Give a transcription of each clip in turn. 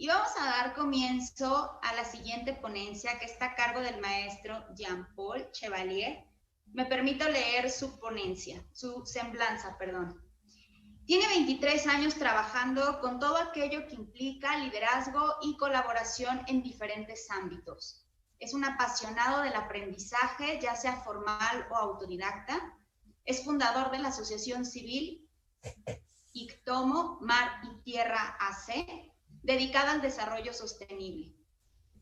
Y vamos a dar comienzo a la siguiente ponencia que está a cargo del maestro Jean-Paul Chevalier. Me permito leer su ponencia, su semblanza, perdón. Tiene 23 años trabajando con todo aquello que implica liderazgo y colaboración en diferentes ámbitos. Es un apasionado del aprendizaje, ya sea formal o autodidacta. Es fundador de la asociación civil ICTOMO Mar y Tierra AC, dedicada al desarrollo sostenible.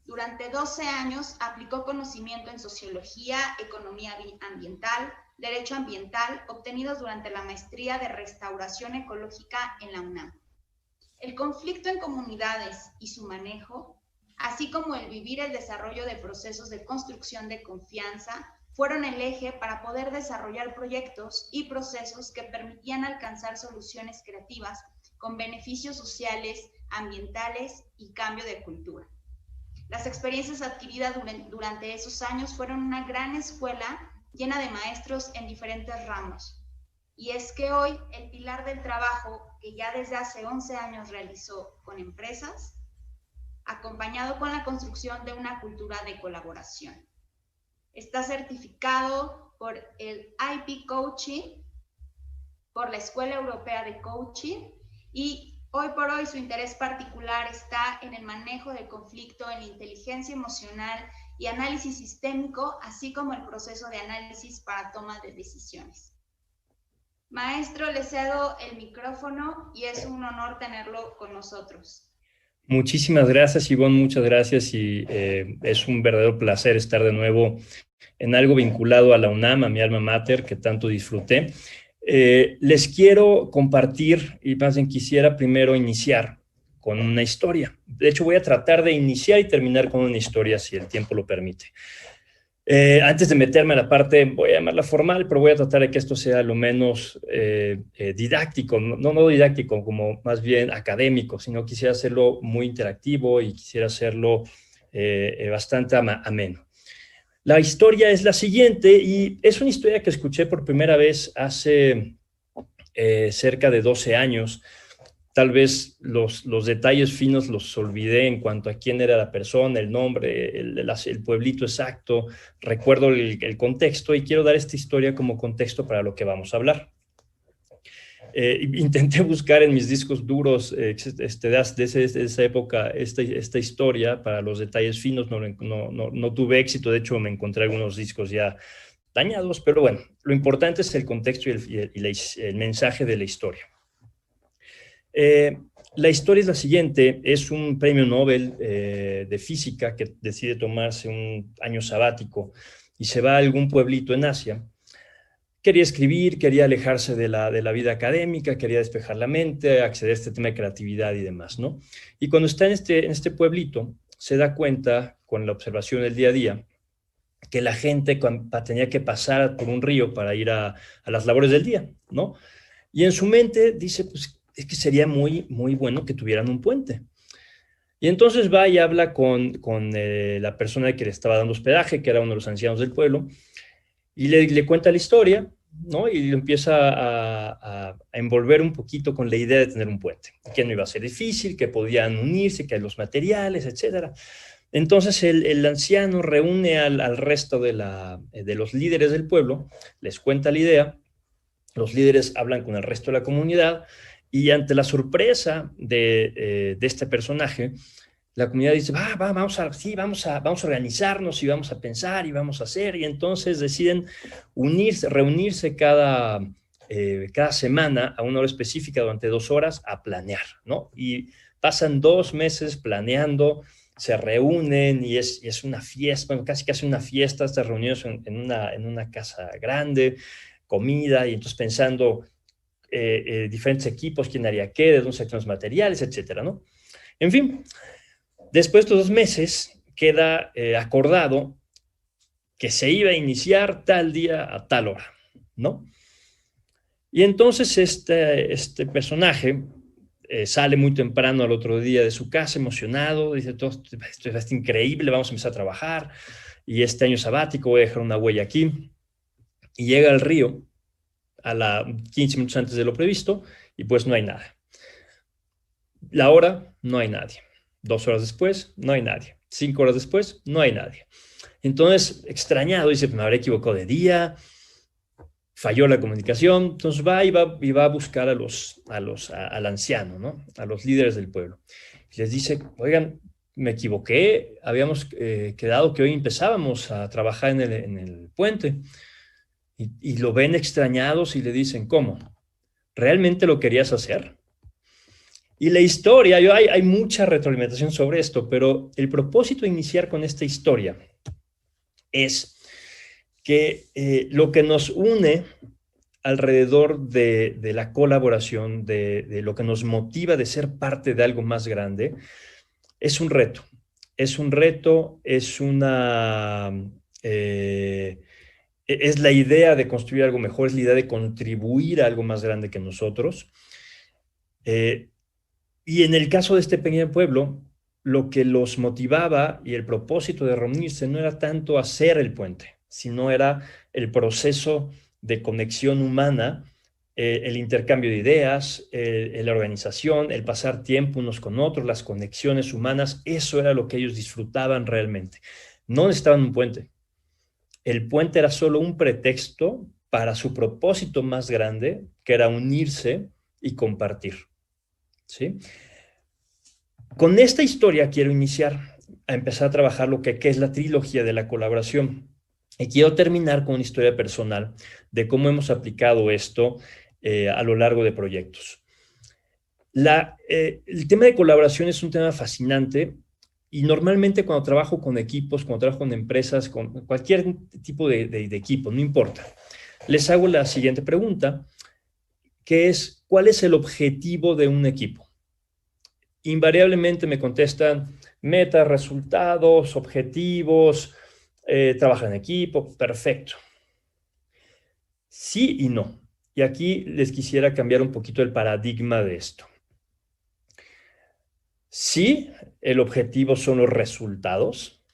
Durante 12 años aplicó conocimiento en sociología, economía ambiental, derecho ambiental, obtenidos durante la maestría de restauración ecológica en la UNAM. El conflicto en comunidades y su manejo, así como el vivir el desarrollo de procesos de construcción de confianza, fueron el eje para poder desarrollar proyectos y procesos que permitían alcanzar soluciones creativas con beneficios sociales, ambientales y cambio de cultura. Las experiencias adquiridas durante esos años fueron una gran escuela llena de maestros en diferentes ramos. Y es que hoy el pilar del trabajo que ya desde hace 11 años realizó con empresas, acompañado con la construcción de una cultura de colaboración. Está certificado por el IP Coaching, por la Escuela Europea de Coaching, y hoy por hoy su interés particular está en el manejo del conflicto, en la inteligencia emocional y análisis sistémico, así como el proceso de análisis para toma de decisiones. Maestro, le cedo el micrófono y es un honor tenerlo con nosotros. Muchísimas gracias, Ivonne, muchas gracias, y es un verdadero placer estar de nuevo en algo vinculado a la UNAM, a mi alma mater, que tanto disfruté. Les quiero compartir, y más bien quisiera primero iniciar con una historia. De hecho, voy a tratar de iniciar y terminar con una historia, si el tiempo lo permite. Antes de meterme a la parte, voy a llamarla formal, pero voy a tratar de que esto sea lo menos didáctico, no didáctico, como más bien académico, sino quisiera hacerlo muy interactivo y quisiera hacerlo bastante ameno. La historia es la siguiente, y es una historia que escuché por primera vez hace cerca de 12 años. Tal vez los detalles finos los olvidé en cuanto a quién era la persona, el nombre, el pueblito exacto. Recuerdo el contexto y quiero dar esta historia como contexto para lo que vamos a hablar. Intenté buscar en mis discos duros de esa época esta historia para los detalles finos. No tuve éxito, de hecho me encontré algunos discos ya dañados, pero bueno, lo importante es el contexto y el mensaje de la historia. La historia es la siguiente: es un premio Nobel de física que decide tomarse un año sabático y se va a algún pueblito en Asia. Quería escribir, quería alejarse de la vida académica, quería despejar la mente, acceder a este tema de creatividad y demás, ¿no? Y cuando está en este pueblito, se da cuenta, con la observación del día a día, que la gente tenía que pasar por un río para ir a las labores del día, ¿no? Y en su mente dice, pues es que sería muy bueno que tuvieran un puente. Y entonces va y habla con la persona que le estaba dando hospedaje, que era uno de los ancianos del pueblo, y le cuenta la historia, ¿no? Y lo empieza a envolver un poquito con la idea de tener un puente, que no iba a ser difícil, que podían unirse, que hay los materiales, etcétera. Entonces el anciano reúne al resto de los líderes del pueblo, les cuenta la idea, los líderes hablan con el resto de la comunidad, y ante la sorpresa de este personaje, la comunidad dice, vamos a organizarnos y vamos a pensar y vamos a hacer, y entonces deciden reunirse cada semana a una hora específica durante 2 horas a planear, ¿no? Y pasan 2 meses planeando, se reúnen y es una fiesta, bueno, casi una fiesta, estas reuniones en una casa grande, comida, y entonces pensando diferentes equipos, quién haría qué, de dónde sacan los materiales, etcétera, ¿no? En fin, después de estos 2 meses queda acordado que se iba a iniciar tal día a tal hora, ¿no? Y entonces este personaje sale muy temprano al otro día de su casa, emocionado, dice, todo esto es increíble, vamos a empezar a trabajar, y este año sabático voy a dejar una huella aquí. Y llega al río a 15 minutos antes de lo previsto, y pues no hay nada. La hora, no hay nadie. 2 horas después, no hay nadie. 5 horas después, no hay nadie. Entonces, extrañado, dice, me habré equivocado de día, falló la comunicación, entonces va y va a buscar al anciano, ¿no? A los líderes del pueblo. Y les dice, oigan, me equivoqué, habíamos quedado que hoy empezábamos a trabajar en el puente. Y lo ven extrañados y le dicen, ¿cómo? ¿Realmente lo querías hacer? Y la historia, hay mucha retroalimentación sobre esto, pero el propósito de iniciar con esta historia es que lo que nos une alrededor de la colaboración, de lo que nos motiva de ser parte de algo más grande, es un reto. Es un reto, es una... es la idea de construir algo mejor, es la idea de contribuir a algo más grande que nosotros. Y en el caso de este pequeño pueblo, lo que los motivaba y el propósito de reunirse no era tanto hacer el puente, sino era el proceso de conexión humana, el intercambio de ideas, la organización, el pasar tiempo unos con otros, las conexiones humanas. Eso era lo que ellos disfrutaban realmente. No necesitaban un puente. El puente era solo un pretexto para su propósito más grande, que era unirse y compartir. ¿Sí? Con esta historia quiero iniciar a empezar a trabajar lo que es la trilogía de la colaboración. Y quiero terminar con una historia personal de cómo hemos aplicado esto a lo largo de proyectos. El tema de colaboración es un tema fascinante y normalmente cuando trabajo con equipos, cuando trabajo con empresas, con cualquier tipo de equipo, no importa, les hago la siguiente pregunta, que es, ¿cuál es el objetivo de un equipo? Invariablemente me contestan metas, resultados, objetivos, trabajar en equipo, perfecto. Sí y no. Y aquí les quisiera cambiar un poquito el paradigma de esto. Sí, el objetivo son los resultados,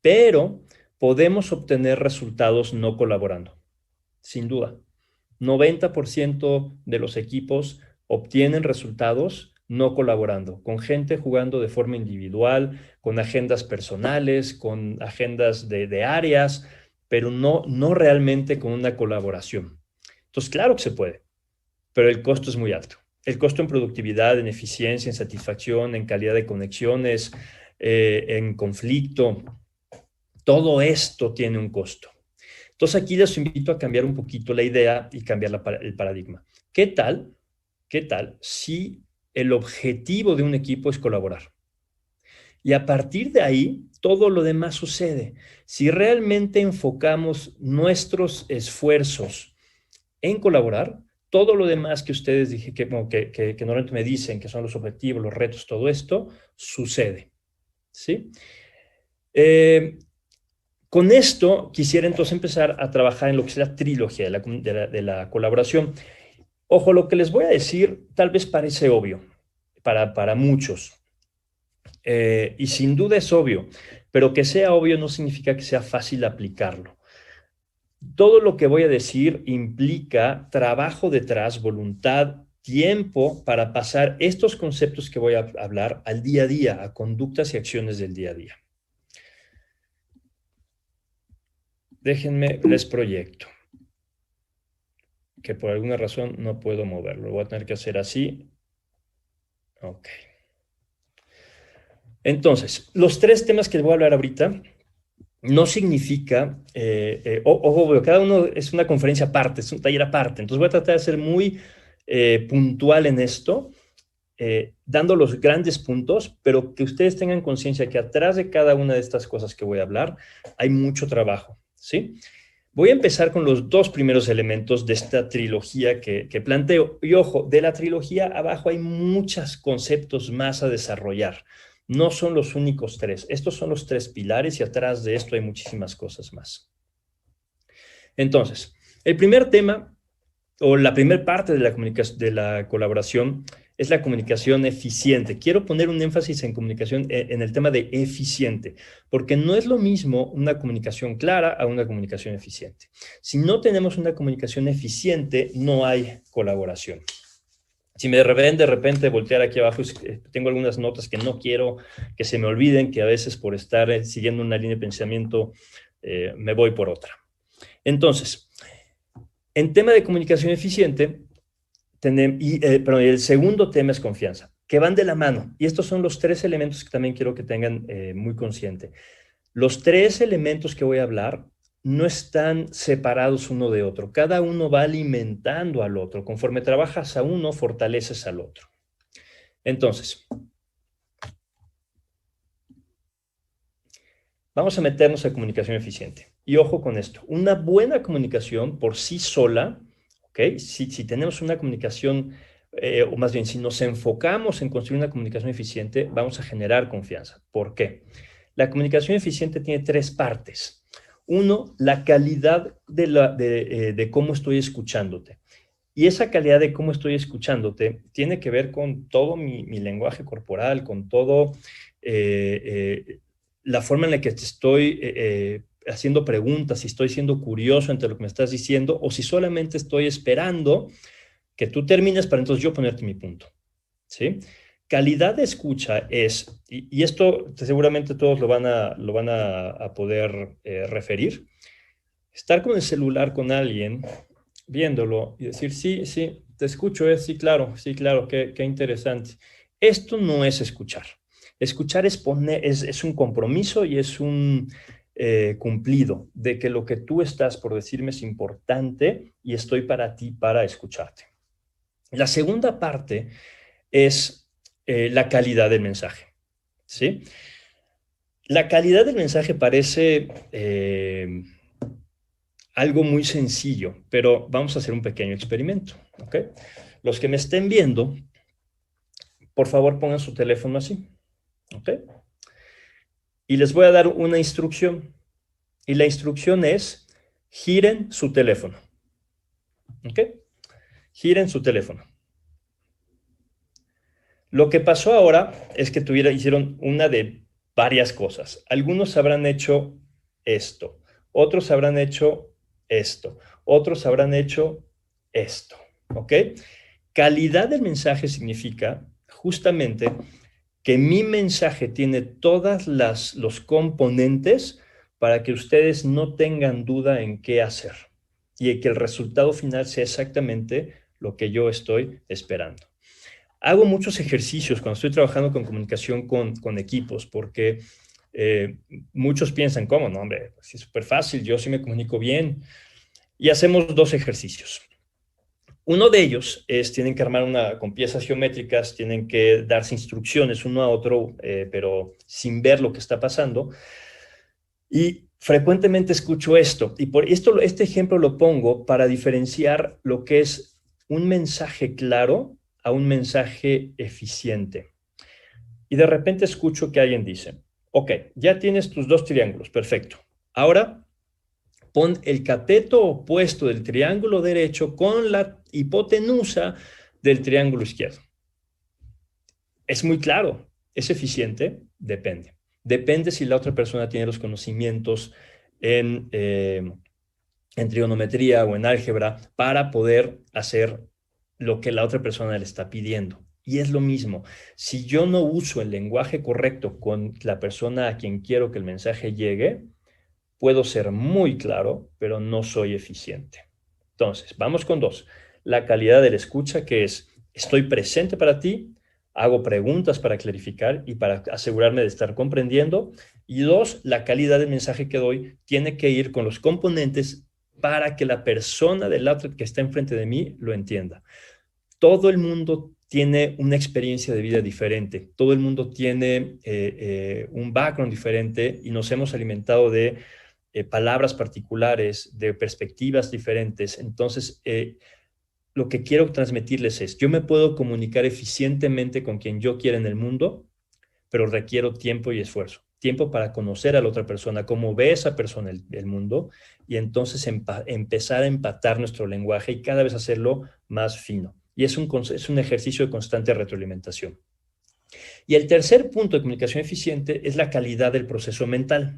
pero podemos obtener resultados no colaborando, sin duda. 90% de los equipos obtienen resultados no colaborando, con gente jugando de forma individual, con agendas personales, con agendas de áreas, pero no realmente con una colaboración. Entonces, claro que se puede, pero el costo es muy alto. El costo en productividad, en eficiencia, en satisfacción, en calidad de conexiones, en conflicto, todo esto tiene un costo. Entonces aquí les invito a cambiar un poquito la idea y cambiar el paradigma. ¿Qué tal si el objetivo de un equipo es colaborar? Y a partir de ahí, todo lo demás sucede. Si realmente enfocamos nuestros esfuerzos en colaborar, todo lo demás que ustedes dije, que normalmente me dicen que son los objetivos, los retos, todo esto, sucede. ¿Sí? Con esto quisiera entonces empezar a trabajar en lo que es la trilogía de la colaboración. Ojo, lo que les voy a decir tal vez parece obvio para muchos. Y sin duda es obvio, pero que sea obvio no significa que sea fácil aplicarlo. Todo lo que voy a decir implica trabajo detrás, voluntad, tiempo para pasar estos conceptos que voy a hablar al día a día, a conductas y acciones del día a día. Déjenme, les proyecto, que por alguna razón no puedo moverlo. Lo voy a tener que hacer así. Ok. Entonces, los 3 temas que les voy a hablar ahorita no significa, ojo, cada uno es una conferencia aparte, es un taller aparte. Entonces voy a tratar de ser muy puntual en esto, dando los grandes puntos, pero que ustedes tengan conciencia que atrás de cada una de estas cosas que voy a hablar hay mucho trabajo, ¿sí? Voy a empezar con los 2 primeros elementos de esta trilogía que planteo. Y ojo, de la trilogía abajo hay muchos conceptos más a desarrollar. No son los únicos 3. Estos son los 3 pilares y atrás de esto hay muchísimas cosas más. Entonces, el primer tema o la primera parte de la colaboración es la comunicación eficiente. Quiero poner un énfasis en comunicación, en el tema de eficiente, porque no es lo mismo una comunicación clara a una comunicación eficiente. Si no tenemos una comunicación eficiente, no hay colaboración. Si me ven de repente voltear aquí abajo, tengo algunas notas que no quiero que se me olviden, que a veces por estar siguiendo una línea de pensamiento me voy por otra. Entonces, en tema de comunicación eficiente, perdón, el segundo tema es confianza, que van de la mano. Y estos son los 3 elementos que también quiero que tengan muy consciente. Los 3 elementos que voy a hablar no están separados uno de otro. Cada uno va alimentando al otro. Conforme trabajas a uno, fortaleces al otro. Entonces, vamos a meternos a comunicación eficiente. Y ojo con esto. Una buena comunicación por sí sola, ¿ok? Si tenemos una comunicación, o más bien, si nos enfocamos en construir una comunicación eficiente, vamos a generar confianza. ¿Por qué? La comunicación eficiente tiene 3 partes. Uno, la calidad de cómo estoy escuchándote. Y esa calidad de cómo estoy escuchándote tiene que ver con todo mi lenguaje corporal, con todo la forma en la que te estoy haciendo preguntas, si estoy siendo curioso ante lo que me estás diciendo o si solamente estoy esperando que tú termines para entonces yo ponerte mi punto, ¿sí? Calidad de escucha es, y esto seguramente todos lo van a poder referir, estar con el celular con alguien, viéndolo y decir, sí, sí, te escucho, sí, claro, qué interesante. Esto no es escuchar. Escuchar es un compromiso y es un cumplido de que lo que tú estás por decirme es importante y estoy para ti, para escucharte. La segunda parte es la calidad del mensaje, ¿sí? La calidad del mensaje parece algo muy sencillo, pero vamos a hacer un pequeño experimento, ¿ok? Los que me estén viendo, por favor pongan su teléfono así, ¿ok? Y les voy a dar una instrucción, y la instrucción es, giren su teléfono, ¿ok? Giren su teléfono. Lo que pasó ahora es que hicieron una de varias cosas. Algunos habrán hecho esto, otros habrán hecho esto, otros habrán hecho esto, ¿ok? Calidad del mensaje significa justamente que mi mensaje tiene todas los componentes para que ustedes no tengan duda en qué hacer y que el resultado final sea exactamente lo que yo estoy esperando. Hago muchos ejercicios cuando estoy trabajando con comunicación con equipos, porque muchos piensan, ¿cómo? No, hombre, pues es súper fácil, yo sí me comunico bien. Y hacemos 2 ejercicios. Uno de ellos es, tienen que armar con piezas geométricas, tienen que darse instrucciones uno a otro, pero sin ver lo que está pasando. Y frecuentemente escucho esto, y por esto, este ejemplo lo pongo para diferenciar lo que es un mensaje claro a un mensaje eficiente. Y de repente escucho que alguien dice, ok, ya tienes tus 2 triángulos, perfecto. Ahora pon el cateto opuesto del triángulo derecho con la hipotenusa del triángulo izquierdo. Es muy claro, ¿es eficiente? Depende. Depende si la otra persona tiene los conocimientos en trigonometría o en álgebra para poder hacer lo que la otra persona le está pidiendo. Y es lo mismo, si yo no uso el lenguaje correcto con la persona a quien quiero que el mensaje llegue, puedo ser muy claro, pero no soy eficiente. Entonces, vamos con 2. La calidad de la escucha, que es, estoy presente para ti, hago preguntas para clarificar y para asegurarme de estar comprendiendo. Y 2, la calidad del mensaje que doy tiene que ir con los componentes para que la persona del otro que está enfrente de mí lo entienda. Todo el mundo tiene una experiencia de vida diferente, todo el mundo tiene un background diferente y nos hemos alimentado de palabras particulares, de perspectivas diferentes. Entonces, lo que quiero transmitirles es, yo me puedo comunicar eficientemente con quien yo quiera en el mundo, pero requiero tiempo y esfuerzo. Tiempo para conocer a la otra persona, cómo ve esa persona el mundo, y entonces empezar a empatar nuestro lenguaje y cada vez hacerlo más fino. Y es un ejercicio de constante retroalimentación. Y el tercer punto de comunicación eficiente es la calidad del proceso mental.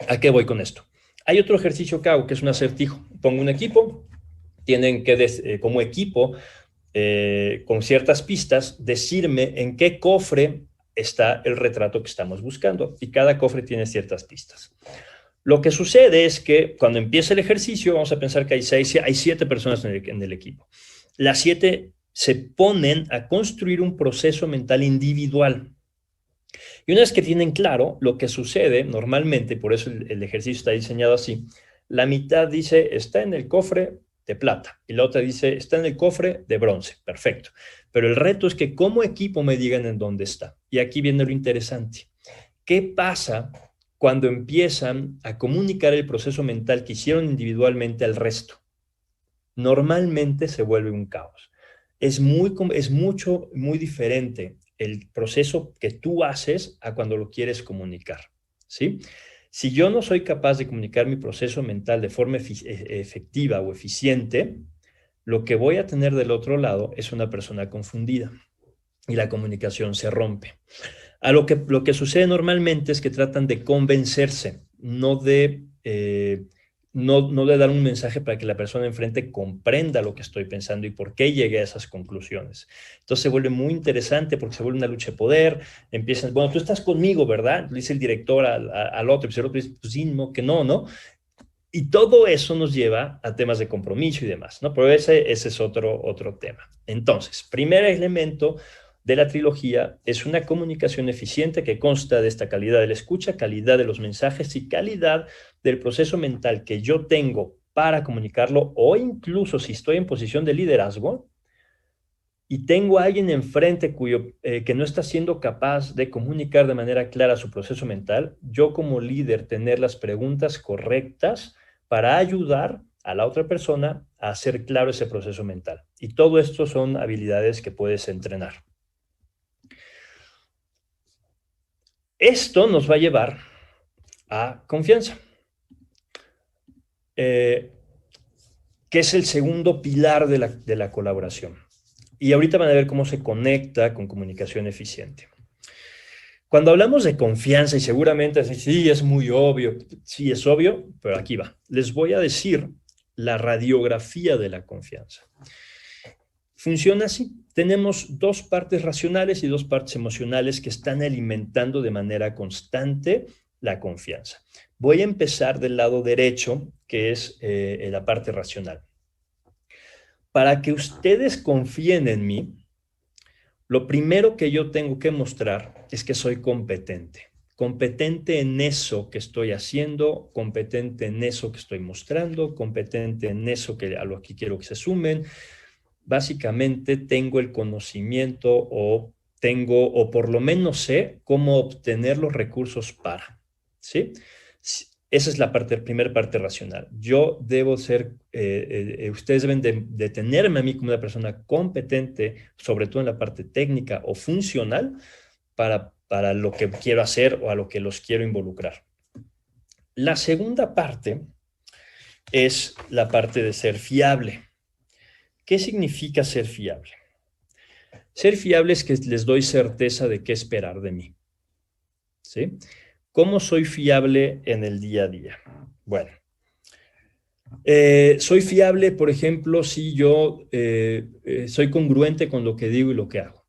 ¿A qué voy con esto? Hay otro ejercicio que hago, que es un acertijo. Pongo un equipo, tienen que, como equipo, con ciertas pistas, decirme en qué cofre está el retrato que estamos buscando. Y cada cofre tiene ciertas pistas. Lo que sucede es que cuando empieza el ejercicio, vamos a pensar que hay 7 personas en el equipo. Las 7 se ponen a construir un proceso mental individual. Y una vez que tienen claro lo que sucede, normalmente, por eso el ejercicio está diseñado así, la mitad dice, está en el cofre de plata, y la otra dice, está en el cofre de bronce. Perfecto. Pero el reto es que como equipo me digan en dónde está. Y aquí viene lo interesante. ¿Qué pasa cuando empiezan a comunicar el proceso mental que hicieron individualmente al resto? Normalmente se vuelve un caos. Es muy diferente el proceso que tú haces a cuando lo quieres comunicar, ¿sí? Si yo no soy capaz de comunicar mi proceso mental de forma efectiva o eficiente, lo que voy a tener del otro lado es una persona confundida y la comunicación se rompe. Lo que sucede normalmente es que tratan de convencerse, no de dar un mensaje para que la persona enfrente comprenda lo que estoy pensando y por qué llegué a esas conclusiones. Entonces se vuelve muy interesante porque se vuelve una lucha de poder. Empiezan, bueno, tú estás conmigo, ¿verdad? Le dice el director al otro, y el otro dice, pues sí, no, que no, ¿no? Y todo eso nos lleva a temas de compromiso y demás, ¿no? Pero ese es otro tema. Entonces, primer elemento de la trilogía es una comunicación eficiente que consta de esta calidad de la escucha, calidad de los mensajes y calidad del proceso mental que yo tengo para comunicarlo, o incluso si estoy en posición de liderazgo y tengo a alguien enfrente que no está siendo capaz de comunicar de manera clara su proceso mental, yo como líder tener las preguntas correctas para ayudar a la otra persona a hacer claro ese proceso mental. Y todo esto son habilidades que puedes entrenar. Esto nos va a llevar a confianza, que es el segundo pilar de la colaboración. Y ahorita van a ver cómo se conecta con comunicación eficiente. Cuando hablamos de confianza, y seguramente sí, es muy obvio, sí es obvio, pero aquí va. Les voy a decir la radiografía de la confianza. Funciona así. Tenemos 2 partes racionales y 2 partes emocionales que están alimentando de manera constante la confianza. Voy a empezar del lado derecho, que es la parte racional. Para que ustedes confíen en mí, lo primero que yo tengo que mostrar es que soy competente. Competente en eso que estoy haciendo, competente en eso que estoy mostrando, competente en eso a lo que quiero que se sumen. Básicamente tengo el conocimiento o por lo menos sé cómo obtener los recursos para, ¿sí? Esa es la primera parte racional. Yo debo ser, ustedes deben de tenerme a mí como una persona competente, sobre todo en la parte técnica o funcional, para lo que quiero hacer o a lo que los quiero involucrar. La segunda parte es la parte de ser fiable. ¿Qué significa ser fiable? Ser fiable es que les doy certeza de qué esperar de mí, ¿sí? ¿Cómo soy fiable en el día a día? Bueno, soy fiable, por ejemplo, si yo soy congruente con lo que digo y lo que hago.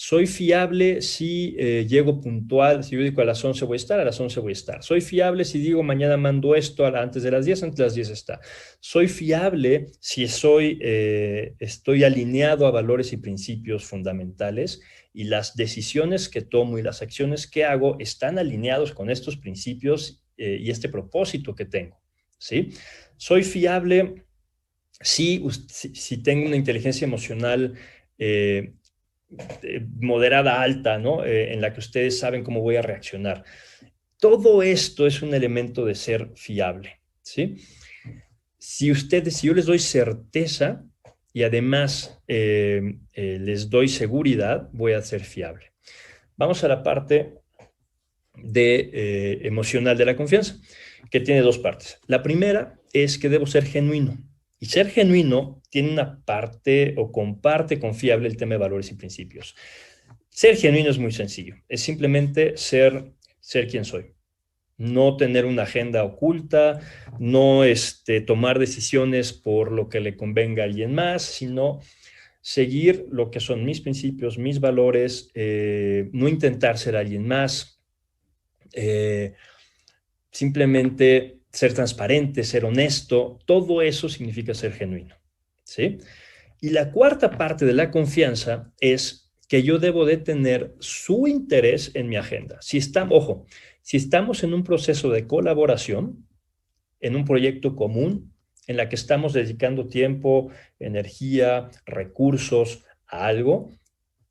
Soy fiable si llego puntual, si yo digo a las 11 voy a estar, a las 11 voy a estar. Soy fiable si digo mañana mando esto antes de las 10, antes de las 10 está. Soy fiable si estoy alineado a valores y principios fundamentales y las decisiones que tomo y las acciones que hago están alineados con estos principios y este propósito que tengo, ¿sí? Soy fiable si tengo una inteligencia emocional moderada alta, ¿no? En la que ustedes saben cómo voy a reaccionar. Todo esto es un elemento de ser fiable, ¿sí? Si yo les doy certeza y además les doy seguridad, voy a ser fiable. Vamos a la parte emocional de la confianza, que tiene 2 partes. La primera es que debo ser genuino. Y ser genuino tiene una parte o comparte confiable el tema de valores y principios. Ser genuino es muy sencillo. Es simplemente ser quien soy. No tener una agenda oculta, no tomar decisiones por lo que le convenga a alguien más, sino seguir lo que son mis principios, mis valores, no intentar ser alguien más, simplemente ser transparente, ser honesto. Todo eso significa ser genuino, ¿sí? Y la cuarta parte de la confianza es que yo debo de tener su interés en mi agenda. Ojo, si estamos en un proceso de colaboración, en un proyecto común, en la que estamos dedicando tiempo, energía, recursos a algo,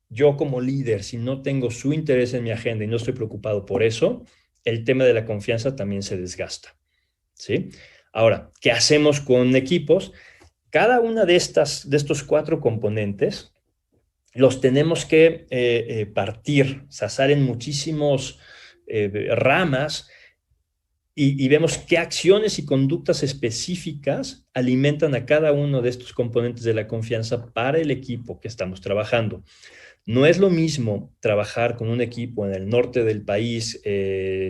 yo como líder, si no tengo su interés en mi agenda y no estoy preocupado por eso, el tema de la confianza también se desgasta, ¿sí? Ahora, ¿qué hacemos con equipos? Cada una de estos 4 componentes los tenemos que partir, sazar en muchísimos ramas y vemos qué acciones y conductas específicas alimentan a cada uno de estos componentes de la confianza para el equipo que estamos trabajando. No es lo mismo trabajar con un equipo en el norte del país,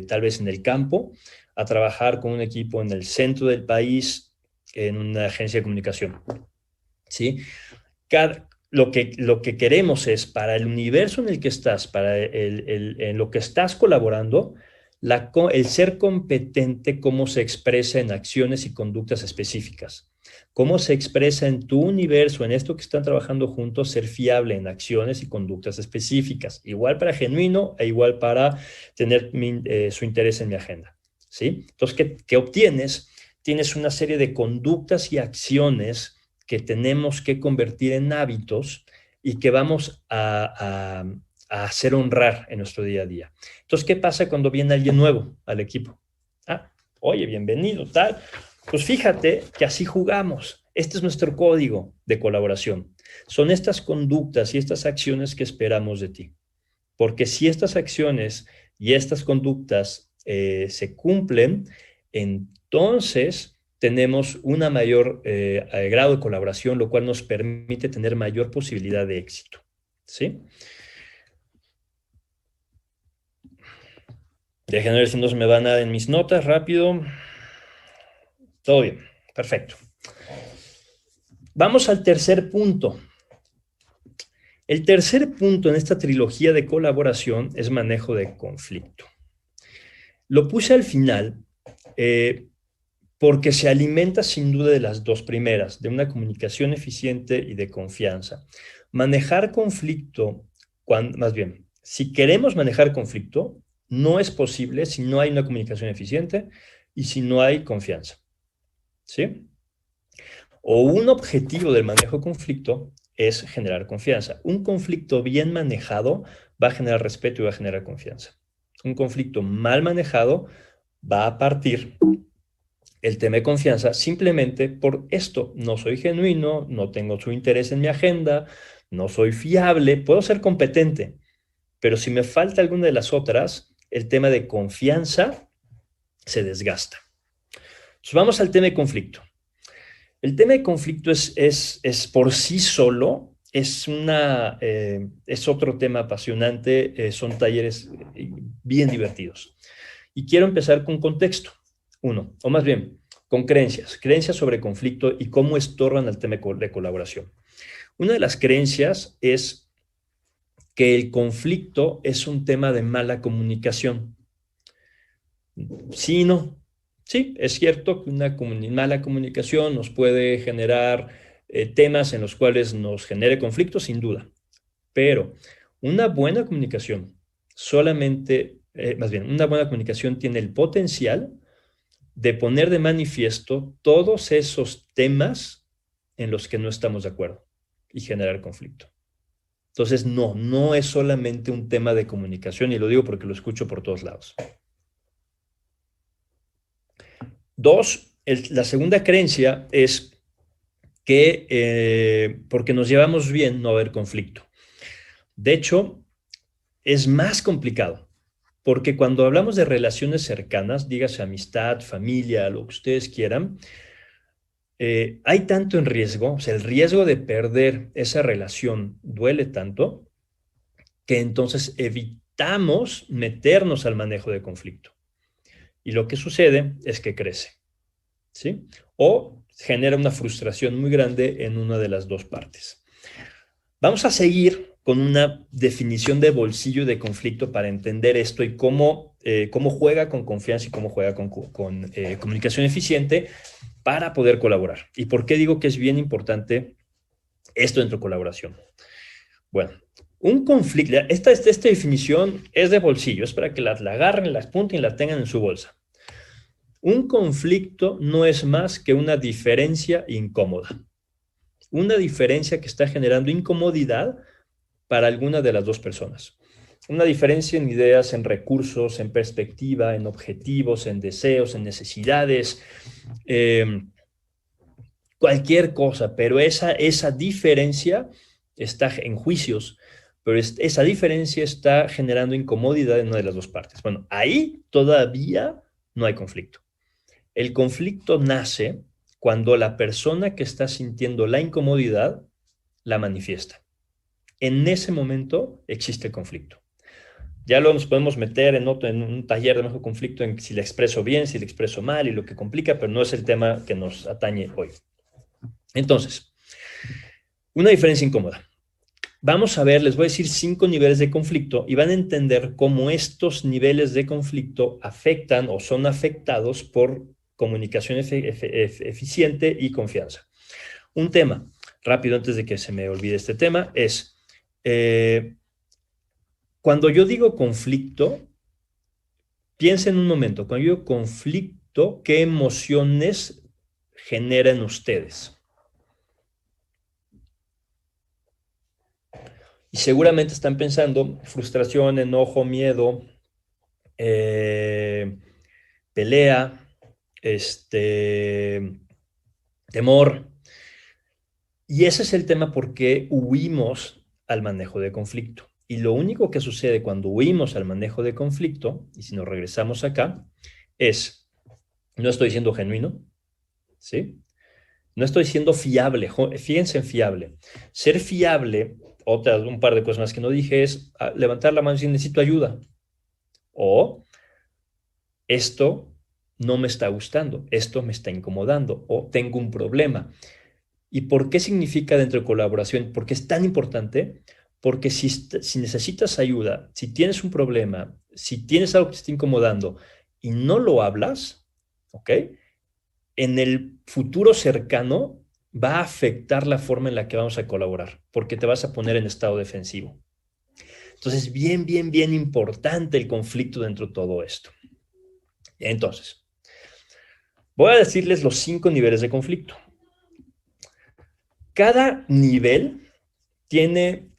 tal vez en el campo, a trabajar con un equipo en el centro del país, en una agencia de comunicación, ¿sí? Lo que queremos es, para el universo en el que estás, en lo que estás colaborando, el ser competente, cómo se expresa en acciones y conductas específicas. Cómo se expresa en tu universo, en esto que están trabajando juntos, ser fiable en acciones y conductas específicas. Igual para genuino e igual para tener su interés en mi agenda, ¿sí? Entonces, ¿qué obtienes? Tienes una serie de conductas y acciones que tenemos que convertir en hábitos y que vamos a hacer honrar en nuestro día a día. Entonces, ¿qué pasa cuando viene alguien nuevo al equipo? Oye, bienvenido, tal. Pues fíjate que así jugamos. Este es nuestro código de colaboración. Son estas conductas y estas acciones que esperamos de ti. Porque si estas acciones y estas conductas se cumplen, entonces tenemos un mayor grado de colaboración, lo cual nos permite tener mayor posibilidad de éxito, ¿sí? Déjenme ver si no se me va nada en mis notas, rápido. Todo bien, perfecto. Vamos al tercer punto. El tercer punto en esta trilogía de colaboración es manejo de conflicto. Lo puse al final porque se alimenta sin duda de las 2 primeras, de una comunicación eficiente y de confianza. Manejar conflicto, más bien, si queremos manejar conflicto, no es posible si no hay una comunicación eficiente y si no hay confianza, ¿sí? O un objetivo del manejo de conflicto es generar confianza. Un conflicto bien manejado va a generar respeto y va a generar confianza. Un conflicto mal manejado va a partir el tema de confianza simplemente por esto. No soy genuino, no tengo su interés en mi agenda, no soy fiable, puedo ser competente, pero si me falta alguna de las otras, el tema de confianza se desgasta. Entonces vamos al tema de conflicto. El tema de conflicto es por sí solo, es otro tema apasionante, son talleres bien divertidos. Y quiero empezar con contexto, o más bien, con creencias sobre conflicto y cómo estorban al tema de colaboración. Una de las creencias es que el conflicto es un tema de mala comunicación. Sí y no. Sí, es cierto que una mala comunicación nos puede generar temas en los cuales nos genere conflicto, sin duda. Pero una buena comunicación una buena comunicación tiene el potencial de poner de manifiesto todos esos temas en los que no estamos de acuerdo y generar conflicto. Entonces, no es solamente un tema de comunicación, y lo digo porque lo escucho por todos lados. 2, la segunda creencia es que porque nos llevamos bien no va a haber conflicto. De hecho, es más complicado, porque cuando hablamos de relaciones cercanas, dígase amistad, familia, lo que ustedes quieran, hay tanto en riesgo, o sea, el riesgo de perder esa relación duele tanto, que entonces evitamos meternos al manejo de conflicto. Y lo que sucede es que crece, ¿sí? O genera una frustración muy grande en una de las 2 partes. Vamos a seguir con una definición de bolsillo de conflicto para entender esto y cómo juega con confianza y cómo juega con comunicación eficiente para poder colaborar. ¿Y por qué digo que es bien importante esto dentro de colaboración? Bueno, un conflicto, esta definición es de bolsillo, es para que la agarren, la apunten y la tengan en su bolsa. Un conflicto no es más que una diferencia incómoda. Una diferencia que está generando incomodidad para alguna de las dos personas. Una diferencia en ideas, en recursos, en perspectiva, en objetivos, en deseos, en necesidades, cualquier cosa, pero esa diferencia está en juicios, pero esa diferencia está generando incomodidad en una de las dos partes. Bueno, ahí todavía no hay conflicto. El conflicto nace cuando la persona que está sintiendo la incomodidad la manifiesta. En ese momento existe el conflicto. Ya lo nos podemos meter en un taller de mejor conflicto en si le expreso bien, si le expreso mal y lo que complica, pero no es el tema que nos atañe hoy. Entonces, una diferencia incómoda. Vamos a ver, les voy a decir 5 niveles de conflicto y van a entender cómo estos niveles de conflicto afectan o son afectados por comunicación eficiente y confianza. Un tema, rápido antes de que se me olvide este tema, es cuando yo digo conflicto, piensen un momento, cuando yo digo conflicto, ¿qué emociones genera en ustedes? Y seguramente están pensando frustración, enojo, miedo, pelea, temor. Y ese es el tema por qué huimos al manejo de conflicto. Y lo único que sucede cuando huimos al manejo de conflicto, y si nos regresamos acá, es, no estoy siendo genuino, ¿sí? No estoy siendo fiable, fíjense en fiable. Ser fiable, un par de cosas más que no dije, es levantar la mano y decir, necesito ayuda. O, esto no me está gustando, esto me está incomodando, o tengo un problema. ¿Y por qué significa dentro de colaboración? ¿Por qué es tan importante? Porque si necesitas ayuda, si tienes un problema, si tienes algo que te está incomodando y no lo hablas, ¿ok? En el futuro cercano va a afectar la forma en la que vamos a colaborar, porque te vas a poner en estado defensivo. Entonces, bien importante el conflicto dentro de todo esto. Entonces, voy a decirles los 5 niveles de conflicto. Cada nivel tiene,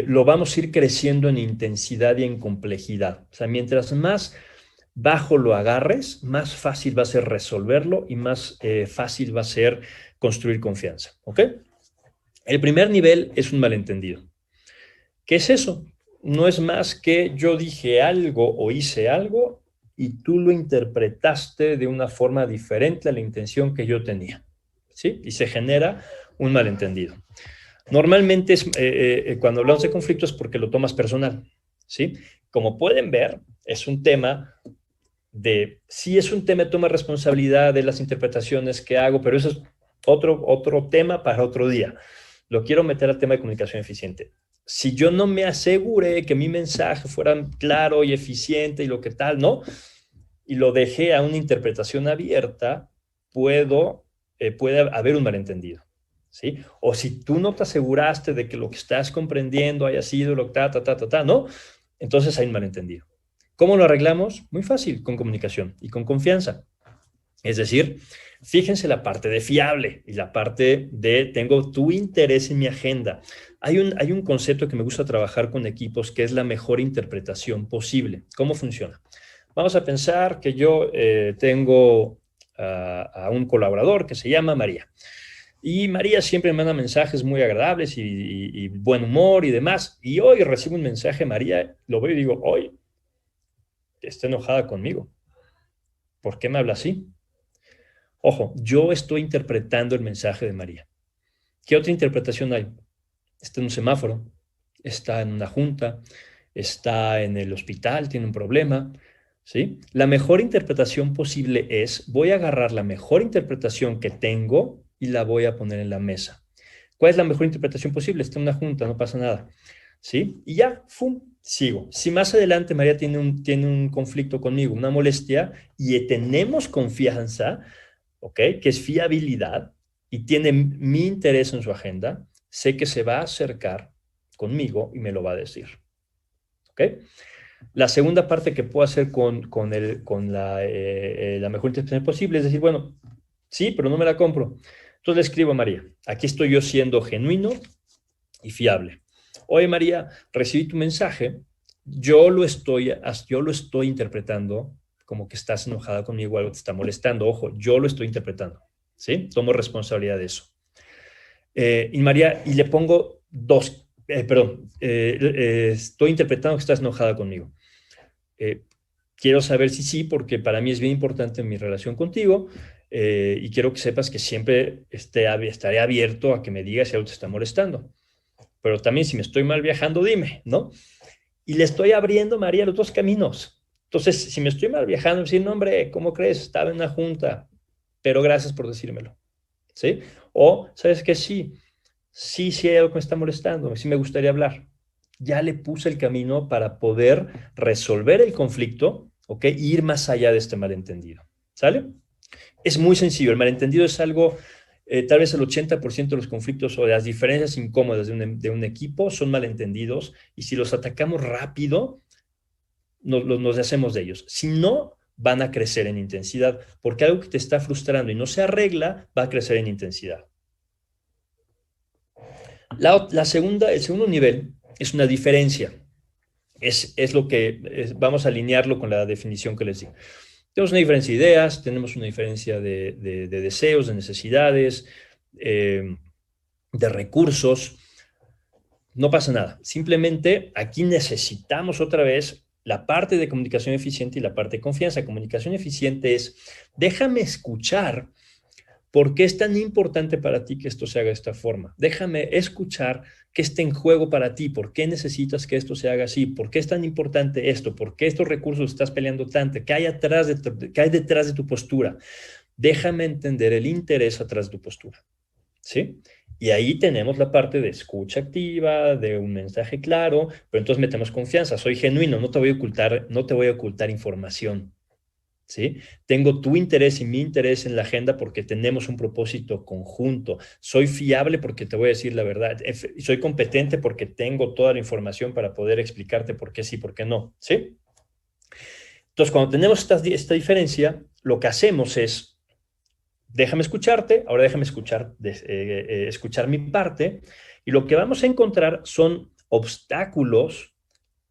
lo vamos a ir creciendo en intensidad y en complejidad. O sea, mientras más bajo lo agarres, más fácil va a ser resolverlo y más fácil va a ser construir confianza. ¿Ok? El primer nivel es un malentendido. ¿Qué es eso? No es más que yo dije algo o hice algo y tú lo interpretaste de una forma diferente a la intención que yo tenía. ¿Sí? Y se genera un malentendido. Normalmente cuando hablamos de conflictos es porque lo tomas personal, ¿sí? Como pueden ver, es un tema sí es un tema de toma responsabilidad de las interpretaciones que hago, pero eso es otro tema para otro día. Lo quiero meter al tema de comunicación eficiente. Si yo no me aseguré que mi mensaje fuera claro y eficiente y lo que tal, ¿no? Y lo dejé a una interpretación abierta, puede haber un malentendido. ¿Sí? O si tú no te aseguraste de que lo que estás comprendiendo haya sido lo que ¿no? Entonces hay un malentendido. ¿Cómo lo arreglamos? Muy fácil, con comunicación y con confianza. Es decir, fíjense la parte de fiable y la parte de tengo tu interés en mi agenda. Hay un concepto que me gusta trabajar con equipos que es la mejor interpretación posible. ¿Cómo funciona? Vamos a pensar que yo tengo a un colaborador que se llama María. Y María siempre me manda mensajes muy agradables y buen humor y demás. Y hoy recibo un mensaje, María, lo veo y digo, hoy está enojada conmigo. ¿Por qué me habla así? Ojo, yo estoy interpretando el mensaje de María. ¿Qué otra interpretación hay? Está en un semáforo, está en una junta, está en el hospital, tiene un problema, ¿sí? La mejor interpretación posible es, voy a agarrar la mejor interpretación que tengo y la voy a poner en la mesa. ¿Cuál es la mejor interpretación posible? Está en una junta, no pasa nada. ¿Sí? Y ya, ¡fum!, sigo. Si más adelante María tiene un conflicto conmigo, una molestia, y tenemos confianza, ¿ok?, que es fiabilidad, y tiene mi interés en su agenda, sé que se va a acercar conmigo y me lo va a decir. ¿Ok? La segunda parte que puedo hacer con la mejor interpretación posible es decir, bueno, sí, pero no me la compro. Entonces le escribo a María, aquí estoy yo siendo genuino y fiable. Oye, María, recibí tu mensaje, yo lo estoy interpretando como que estás enojada conmigo, algo te está molestando. Ojo, yo lo estoy interpretando, ¿sí? Tomo responsabilidad de eso. Y María, y le pongo estoy interpretando que estás enojada conmigo. Quiero saber si sí, porque para mí es bien importante mi relación contigo, y quiero que sepas que siempre estaré abierto a que me digas si algo te está molestando. Pero también si me estoy mal viajando, dime, ¿no? Y le estoy abriendo, María, los dos caminos. Entonces, si me estoy mal viajando, decir, no, hombre, ¿cómo crees? Estaba en una junta, pero gracias por decírmelo, ¿sí? O, ¿sabes qué? Sí hay algo que me está molestando, sí me gustaría hablar. Ya le puse el camino para poder resolver el conflicto, ¿ok? E ir más allá de este malentendido, ¿sale? Es muy sencillo, el malentendido es algo, tal vez el 80% de los conflictos o de las diferencias incómodas de un equipo son malentendidos, y si los atacamos rápido, nos deshacemos de ellos. Si no, van a crecer en intensidad, porque algo que te está frustrando y no se arregla, va a crecer en intensidad. El segundo nivel es una diferencia. Es lo que vamos a alinearlo con la definición que les di. Tenemos una diferencia de ideas, tenemos una diferencia de deseos, de necesidades, de recursos. No pasa nada. Simplemente aquí necesitamos otra vez la parte de comunicación eficiente y la parte de confianza. Comunicación eficiente es, déjame escuchar por qué es tan importante para ti que esto se haga de esta forma. Déjame escuchar qué está en juego para ti, por qué necesitas que esto se haga así, por qué es tan importante esto, por qué estos recursos estás peleando tanto, qué hay detrás de tu postura. Déjame entender el interés atrás de tu postura, ¿sí? Y ahí tenemos la parte de escucha activa, de un mensaje claro, pero entonces metemos confianza. Soy genuino, no te voy a ocultar información, ¿sí? Tengo tu interés y mi interés en la agenda porque tenemos un propósito conjunto. Soy fiable porque te voy a decir la verdad. Soy competente porque tengo toda la información para poder explicarte por qué sí, por qué no, ¿sí? Entonces, cuando tenemos esta diferencia, lo que hacemos es, déjame escucharte, ahora déjame escuchar mi parte, y lo que vamos a encontrar son obstáculos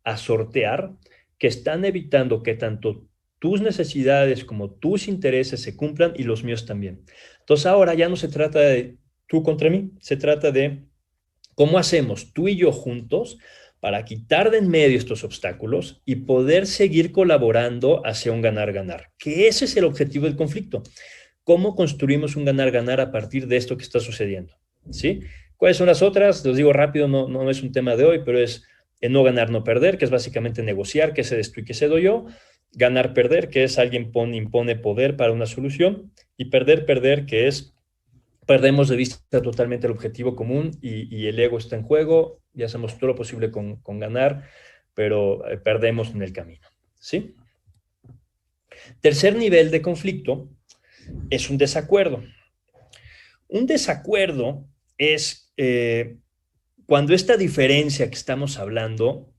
a sortear que están evitando que tanto tus necesidades como tus intereses se cumplan y los míos también. Entonces ahora ya no se trata de tú contra mí, se trata de cómo hacemos tú y yo juntos para quitar de en medio estos obstáculos y poder seguir colaborando hacia un ganar-ganar, que ese es el objetivo del conflicto. ¿Cómo construimos un ganar-ganar a partir de esto que está sucediendo? ¿Sí? ¿Cuáles son las otras? Los digo rápido, no es un tema de hoy, pero es no ganar, no perder, que es básicamente negociar, que se destruye, que cedo yo. Ganar, perder, que es alguien impone poder para una solución. Y perder, que es perdemos de vista totalmente el objetivo común y el ego está en juego y hacemos todo lo posible con ganar, pero perdemos en el camino, ¿sí? Tercer nivel de conflicto es un desacuerdo. Un desacuerdo es cuando esta diferencia que estamos hablando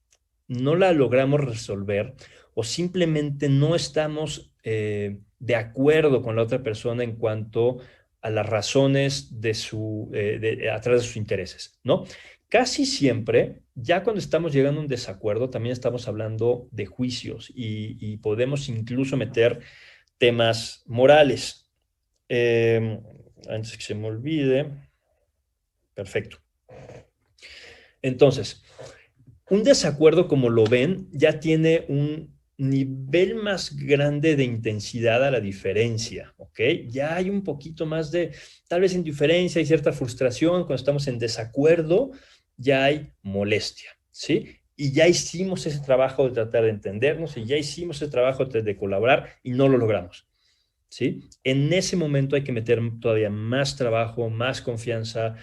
no la logramos resolver o simplemente no estamos de acuerdo con la otra persona en cuanto a las razones atrás de sus intereses, ¿no? Casi siempre, ya cuando estamos llegando a un desacuerdo, también estamos hablando de juicios y podemos incluso meter temas morales. Antes que se me olvide. Perfecto. Entonces, un desacuerdo, como lo ven, ya tiene un nivel más grande de intensidad a la diferencia, ¿ok? Ya hay un poquito más de, tal vez, indiferencia y cierta frustración. Cuando estamos en desacuerdo, ya hay molestia, ¿sí? Y ya hicimos ese trabajo de tratar de entendernos y ya hicimos ese trabajo de colaborar y no lo logramos. ¿sí? En ese momento hay que meter todavía más trabajo, más confianza,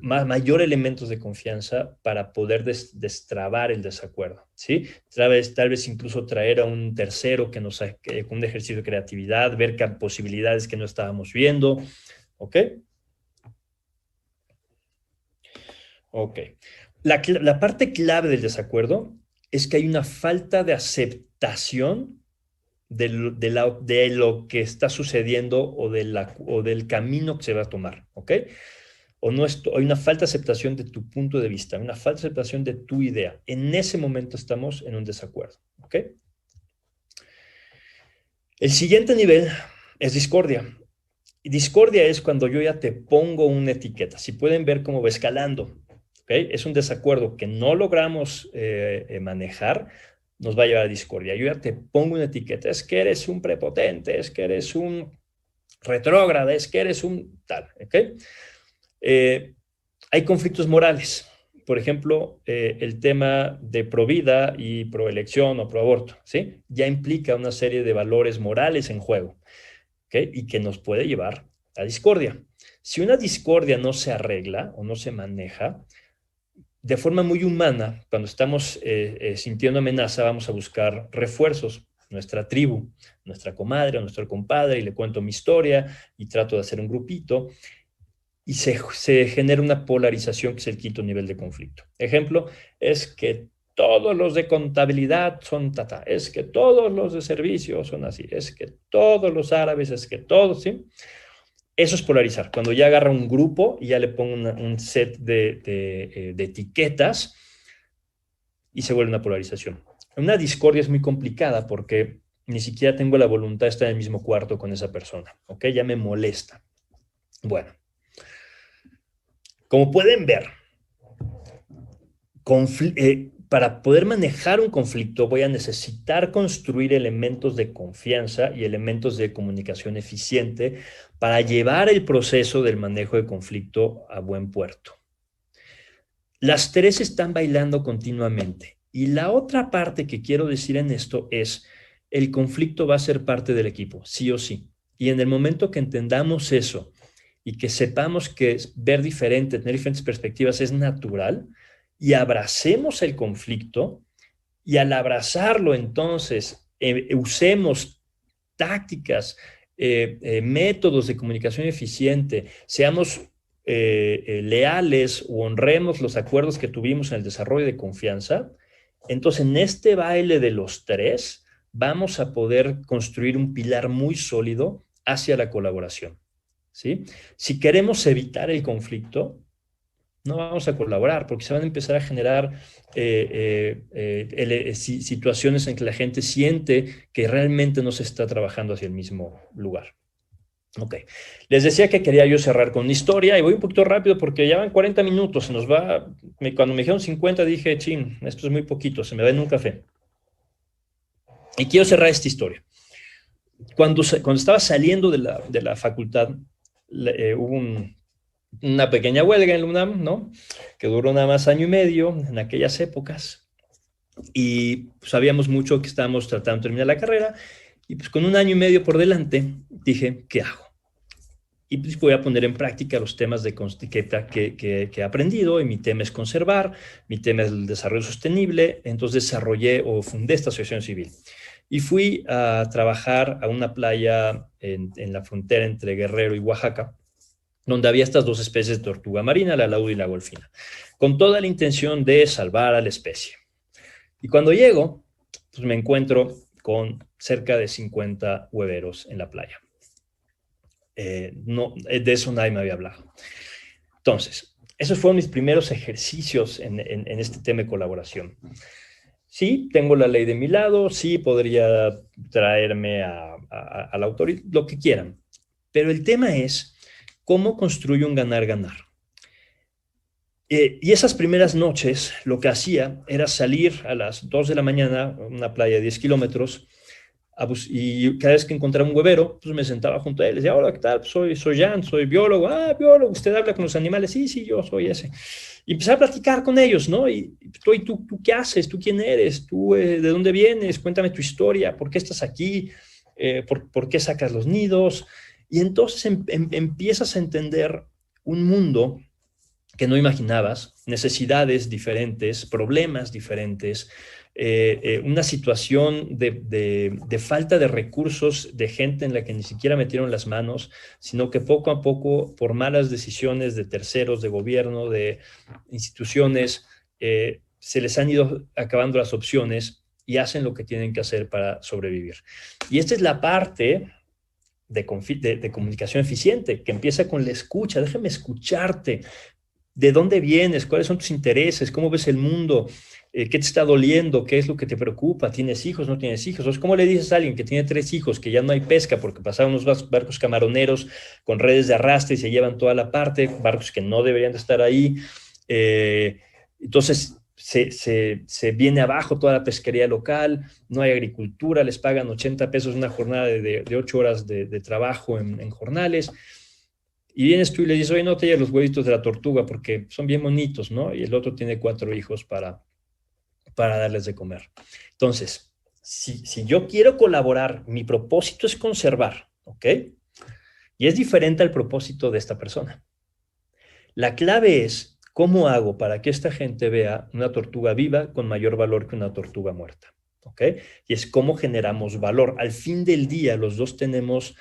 mayor elementos de confianza para poder destrabar el desacuerdo, ¿sí? Tal vez incluso traer a un tercero que nos haga un ejercicio de creatividad, ver posibilidades que no estábamos viendo, ¿ok? Ok. La parte clave del desacuerdo es que hay una falta de aceptación de lo que está sucediendo o del camino que se va a tomar, ¿ok? O no hay una falta de aceptación de tu punto de vista, una falta de aceptación de tu idea. En ese momento estamos en un desacuerdo, ¿ok? El siguiente nivel es discordia. Y discordia es cuando yo ya te pongo una etiqueta. Si pueden ver cómo va escalando, ¿ok? Es un desacuerdo que no logramos manejar, nos va a llevar a discordia. Yo ya te pongo una etiqueta, es que eres un prepotente, es que eres un retrógrado, es que eres un tal, ¿ok? Hay conflictos morales. Por ejemplo, el tema de provida y proelección o proaborto, ¿sí? Ya implica una serie de valores morales en juego, ¿ok? Y que nos puede llevar a discordia. Si una discordia no se arregla o no se maneja, de forma muy humana, cuando estamos sintiendo amenaza, vamos a buscar refuerzos, nuestra tribu, nuestra comadre o nuestro compadre, y le cuento mi historia y trato de hacer un grupito, y se genera una polarización que es el quinto nivel de conflicto. Ejemplo, es que todos los de contabilidad son tata, es que todos los de servicios son así, es que todos los árabes, es que todos, ¿sí? Eso es polarizar. Cuando ya agarra un grupo y ya le pongo un set de etiquetas y se vuelve una polarización. Una discordia es muy complicada porque ni siquiera tengo la voluntad de estar en el mismo cuarto con esa persona, ¿ok? Ya me molesta. Bueno, como pueden ver, para poder manejar un conflicto voy a necesitar construir elementos de confianza y elementos de comunicación eficiente para llevar el proceso del manejo de conflicto a buen puerto. Las tres están bailando continuamente. Y la otra parte que quiero decir en esto es, el conflicto va a ser parte del equipo, sí o sí. Y en el momento que entendamos eso y que sepamos que ver diferente, tener diferentes perspectivas es natural, y abracemos el conflicto, y al abrazarlo entonces usemos tácticas, métodos de comunicación eficiente, seamos leales o honremos los acuerdos que tuvimos en el desarrollo de confianza, entonces en este baile de los tres vamos a poder construir un pilar muy sólido hacia la colaboración, ¿sí? Si queremos evitar el conflicto, no vamos a colaborar porque se van a empezar a generar situaciones en que la gente siente que realmente no se está trabajando hacia el mismo lugar. Ok, les decía que quería yo cerrar con una historia y voy un poquito rápido porque ya van 40 minutos, se nos va, cuando me dijeron 50 dije, chin, esto es muy poquito, se me va en un café. Y quiero cerrar esta historia. Cuando estaba saliendo de la facultad, hubo una pequeña huelga en la UNAM, ¿no? Que duró nada más año y medio en aquellas épocas. Y sabíamos mucho que estábamos tratando de terminar la carrera. Y pues con un año y medio por delante, dije, ¿qué hago? Y pues voy a poner en práctica los temas que he aprendido. Y mi tema es conservar, mi tema es el desarrollo sostenible. Entonces desarrollé o fundé esta asociación civil. Y fui a trabajar a una playa en la frontera entre Guerrero y Oaxaca, donde había estas dos especies de tortuga marina, la laúd y la golfina, con toda la intención de salvar a la especie. Y cuando llego, pues me encuentro con cerca de 50 hueveros en la playa. No, de eso nadie me había hablado. Entonces, esos fueron mis primeros ejercicios en este tema de colaboración. Sí, tengo la ley de mi lado, sí, podría traerme a la autoridad, lo que quieran. Pero el tema es cómo construyo un ganar-ganar. Y esas primeras noches lo que hacía era salir a las 2 de la mañana a una playa de 10 kilómetros y cada vez que encontraba un huevero, pues me sentaba junto a él. Decía, hola, ¿qué tal? Soy Jan, soy biólogo. Ah, biólogo, ¿usted habla con los animales? Sí, sí, yo soy ese. Y empecé a platicar con ellos, ¿no? ¿Y tú qué haces? ¿Tú quién eres? ¿Tú de dónde vienes? Cuéntame tu historia. ¿Por qué estás aquí? ¿Por qué sacas los nidos? Y entonces empiezas a entender un mundo que no imaginabas, necesidades diferentes, problemas diferentes, una situación de falta de recursos, de gente en la que ni siquiera metieron las manos, sino que poco a poco, por malas decisiones de terceros, de gobierno, de instituciones, se les han ido acabando las opciones y hacen lo que tienen que hacer para sobrevivir. Y esta es la parte de comunicación eficiente, que empieza con la escucha. Déjame escucharte. ¿De dónde vienes? ¿Cuáles son tus intereses? ¿Cómo ves el mundo? ¿Qué te está doliendo? ¿Qué es lo que te preocupa? ¿Tienes hijos? ¿No tienes hijos? Entonces, ¿cómo le dices a alguien que tiene 3 hijos, que ya no hay pesca porque pasaron unos barcos camaroneros con redes de arrastre y se llevan toda la parte, barcos que no deberían de estar ahí? Entonces, se viene abajo toda la pesquería local, no hay agricultura, les pagan 80 pesos una jornada de 8 horas de trabajo en jornales. Y vienes tú y le dices, oye, no te lleves los huevitos de la tortuga porque son bien bonitos, ¿no? Y el otro tiene 4 hijos para darles de comer. Entonces, si yo quiero colaborar, mi propósito es conservar, ¿ok? Y es diferente al propósito de esta persona. La clave es, ¿cómo hago para que esta gente vea una tortuga viva con mayor valor que una tortuga muerta? ¿Ok? Y es cómo generamos valor. Al fin del día, los dos tenemos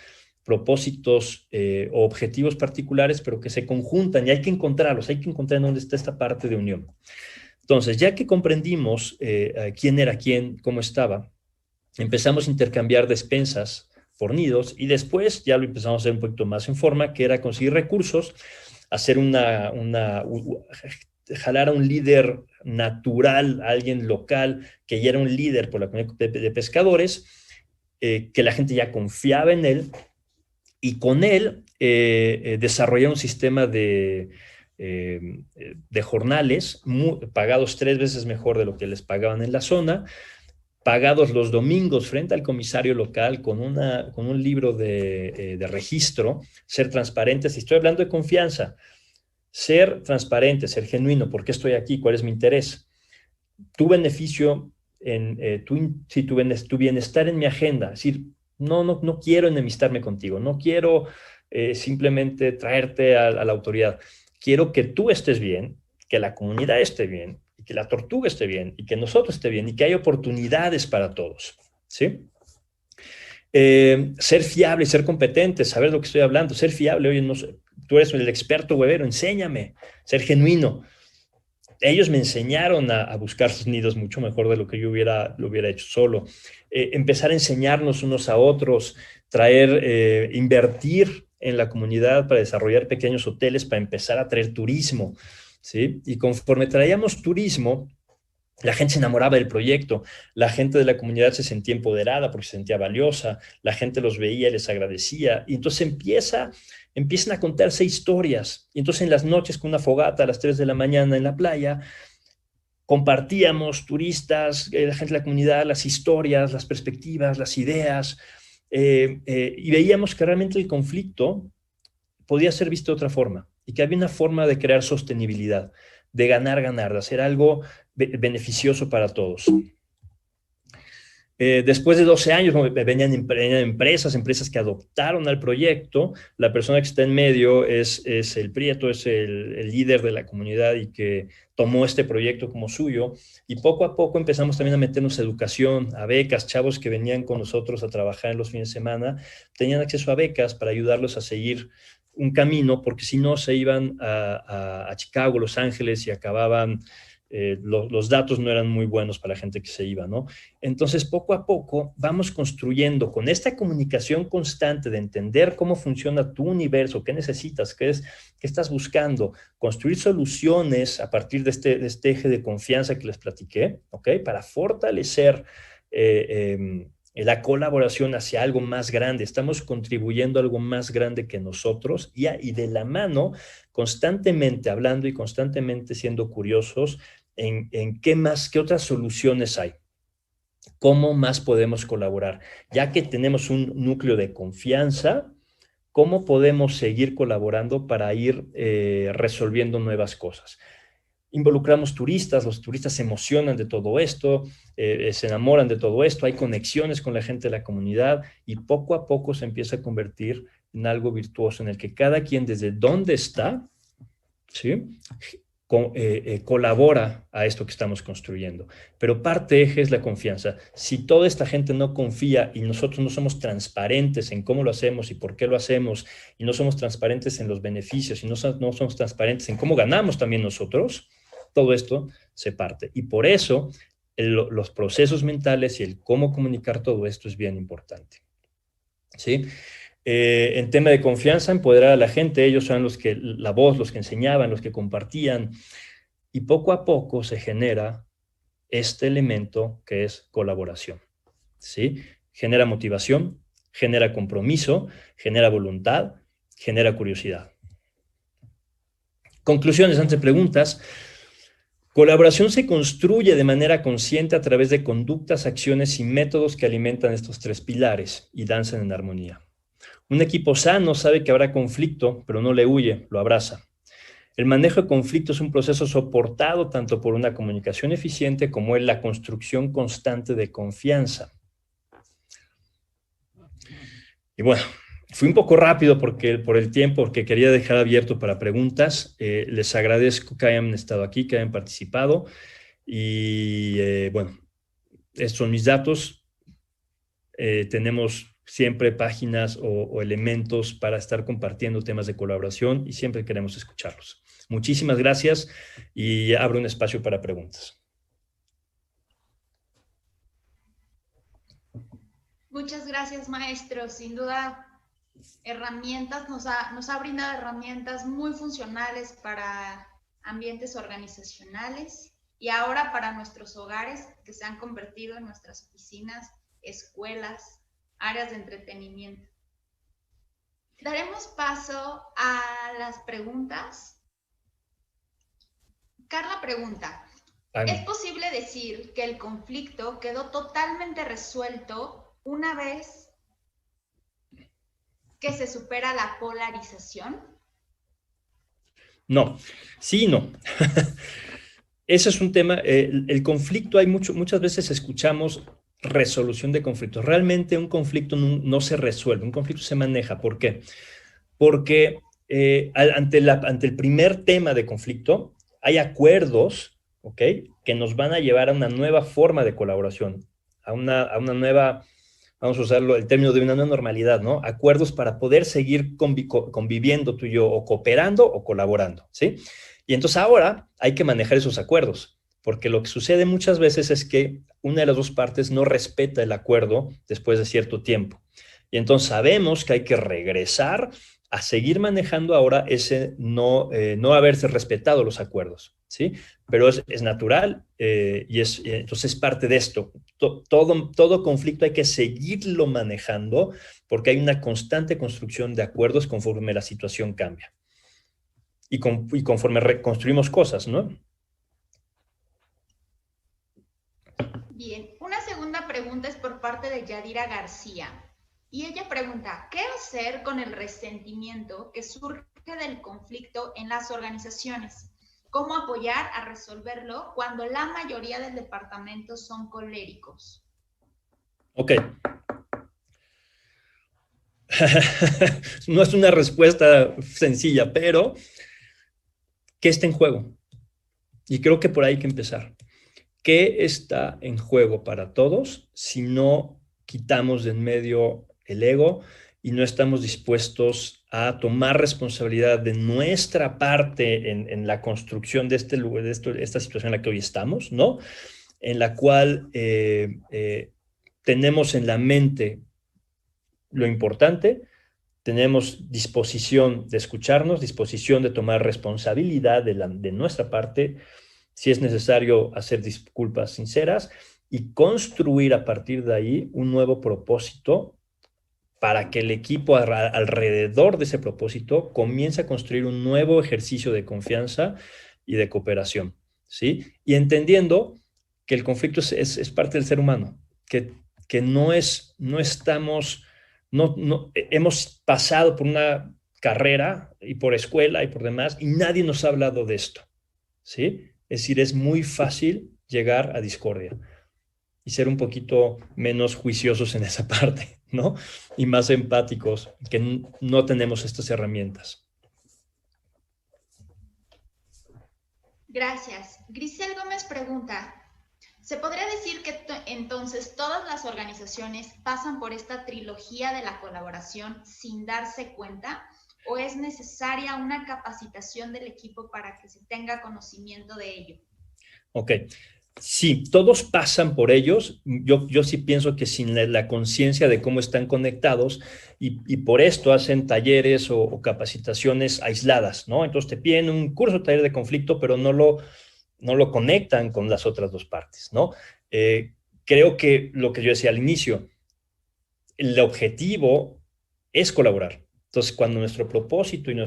propósitos o objetivos particulares, pero que se conjuntan y hay que encontrarlos, hay que encontrar dónde está esta parte de unión. Entonces, ya que comprendimos quién era quién, cómo estaba, empezamos a intercambiar despensas por nidos y después ya lo empezamos a hacer un poquito más en forma, que era conseguir recursos, hacer jalar a un líder natural, a alguien local que ya era un líder por la comunidad de pescadores, que la gente ya confiaba en él, y con él desarrollar un sistema de jornales pagados 3 veces mejor de lo que les pagaban en la zona, pagados los domingos frente al comisario local con un libro de registro, ser transparentes. Y estoy hablando de confianza, ser transparente, ser genuino. ¿Por qué estoy aquí? ¿Cuál es mi interés? Tu beneficio, tu bienestar en mi agenda. Es decir, no quiero enemistarme contigo, no quiero simplemente traerte a la autoridad. Quiero que tú estés bien, que la comunidad esté bien, y que la tortuga esté bien, y que nosotros esté bien, y que haya oportunidades para todos, ¿sí? Ser fiable, ser competente, saber lo que estoy hablando, ser fiable. Oye, no sé, tú eres el experto huevero, enséñame, ser genuino. Ellos me enseñaron a buscar sus nidos mucho mejor de lo que yo lo hubiera hecho solo. Empezar a enseñarnos unos a otros, invertir en la comunidad para desarrollar pequeños hoteles, para empezar a traer turismo, ¿sí? Y conforme traíamos turismo, la gente se enamoraba del proyecto, la gente de la comunidad se sentía empoderada porque se sentía valiosa, la gente los veía y les agradecía, y entonces empiezan a contarse historias, y entonces en las noches con una fogata a las 3 de la mañana en la playa, compartíamos, turistas, la gente de la comunidad, las historias, las perspectivas, las ideas, y veíamos que realmente el conflicto podía ser visto de otra forma, y que había una forma de crear sostenibilidad, de ganar, de hacer algo beneficioso para todos. Después de 12 años venían empresas que adoptaron al proyecto. La persona que está en medio es el Prieto, es el líder de la comunidad y que tomó este proyecto como suyo. Y poco a poco empezamos también a meternos a educación, a becas. Chavos que venían con nosotros a trabajar en los fines de semana tenían acceso a becas para ayudarlos a seguir un camino, porque si no se iban a Chicago, Los Ángeles y acababan... los datos no eran muy buenos para la gente que se iba, ¿no? Entonces, poco a poco vamos construyendo con esta comunicación constante de entender cómo funciona tu universo, qué necesitas, qué estás buscando, construir soluciones a partir de este eje de confianza que les platiqué, ¿ok? Para fortalecer la colaboración hacia algo más grande. Estamos contribuyendo a algo más grande que nosotros y de la mano, constantemente hablando y constantemente siendo curiosos en qué otras soluciones hay, cómo más podemos colaborar. Ya que tenemos un núcleo de confianza, ¿cómo podemos seguir colaborando para ir resolviendo nuevas cosas? involucramos turistas, los turistas se emocionan de todo esto, se enamoran de todo esto, hay conexiones con la gente de la comunidad y poco a poco se empieza a convertir en algo virtuoso en el que cada quien desde donde está, ¿sí? Colabora a esto que estamos construyendo. Pero parte eje es la confianza. Si toda esta gente no confía y nosotros no somos transparentes en cómo lo hacemos y por qué lo hacemos, y no somos transparentes en los beneficios, y no somos transparentes en cómo ganamos también nosotros, todo esto se parte. Y por eso los procesos mentales y el cómo comunicar todo esto es bien importante. ¿Sí? En tema de confianza, empoderar a la gente, ellos son los que, la voz, los que enseñaban, los que compartían, y poco a poco se genera este elemento que es colaboración, ¿sí? Genera motivación, genera compromiso, genera voluntad, genera curiosidad. Conclusiones ante preguntas. Colaboración se construye de manera consciente a través de conductas, acciones y métodos que alimentan estos tres pilares y danzan en armonía. Un equipo sano sabe que habrá conflicto, pero no le huye, lo abraza. El manejo de conflicto es un proceso soportado tanto por una comunicación eficiente como en la construcción constante de confianza. Y bueno, fui un poco rápido por el tiempo, porque quería dejar abierto para preguntas. Les agradezco que hayan estado aquí, que hayan participado. Y bueno, estos son mis datos. Tenemos siempre páginas o elementos para estar compartiendo temas de colaboración y siempre queremos escucharlos. Muchísimas gracias y abro un espacio para preguntas. Muchas gracias, maestro. Sin duda, herramientas, nos ha brindado herramientas muy funcionales para ambientes organizacionales y ahora para nuestros hogares que se han convertido en nuestras oficinas, escuelas, áreas de entretenimiento. Daremos paso a las preguntas. Carla pregunta, ¿es posible decir que el conflicto quedó totalmente resuelto una vez que se supera la polarización? No, sí y no. Ese es un tema, el conflicto, muchas veces escuchamos resolución de conflictos. Realmente un conflicto no se resuelve, un conflicto se maneja. ¿Por qué? Porque ante el primer tema de conflicto hay acuerdos, ¿ok?, que nos van a llevar a una nueva forma de colaboración, a una nueva, vamos a usarlo, el término de una nueva normalidad, ¿no? Acuerdos para poder seguir conviviendo tú y yo, o cooperando o colaborando, ¿sí? Y entonces ahora hay que manejar esos acuerdos, porque lo que sucede muchas veces es que una de las dos partes no respeta el acuerdo después de cierto tiempo. Y entonces sabemos que hay que regresar a seguir manejando ahora ese no haberse respetado los acuerdos, ¿sí? Pero es natural y entonces es parte de esto. Todo conflicto hay que seguirlo manejando porque hay una constante construcción de acuerdos conforme la situación cambia. Y conforme reconstruimos cosas, ¿no? Bien, una segunda pregunta es por parte de Yadira García. Y ella pregunta, ¿qué hacer con el resentimiento que surge del conflicto en las organizaciones? ¿Cómo apoyar a resolverlo cuando la mayoría del departamento son coléricos? Ok. No es una respuesta sencilla, pero ¿qué está en juego? Y creo que por ahí hay que empezar. ¿Qué está en juego para todos si no quitamos de en medio el ego y no estamos dispuestos a tomar responsabilidad de nuestra parte en la construcción de este lugar, de esta situación en la que hoy estamos, ¿no? En la cual tenemos en la mente lo importante, tenemos disposición de escucharnos, disposición de tomar responsabilidad de nuestra parte, si es necesario hacer disculpas sinceras y construir a partir de ahí un nuevo propósito para que el equipo alrededor de ese propósito comience a construir un nuevo ejercicio de confianza y de cooperación, ¿sí? Y entendiendo que el conflicto es parte del ser humano, que no estamos, hemos pasado por una carrera y por escuela y por demás y nadie nos ha hablado de esto, ¿sí? Es decir, es muy fácil llegar a discordia y ser un poquito menos juiciosos en esa parte, ¿no? Y más empáticos, que no tenemos estas herramientas. Gracias. Grisel Gómez pregunta, ¿se podría decir que entonces todas las organizaciones pasan por esta trilogía de la colaboración sin darse cuenta? ¿O es necesaria una capacitación del equipo para que se tenga conocimiento de ello? Ok. Sí, todos pasan por ellos. Yo sí pienso que sin la conciencia de cómo están conectados y por esto hacen talleres o capacitaciones aisladas, ¿no? Entonces te piden un curso, taller de conflicto, pero no lo conectan con las otras dos partes, ¿no? Creo que lo que yo decía al inicio, el objetivo es colaborar. Entonces, cuando nuestro propósito y lo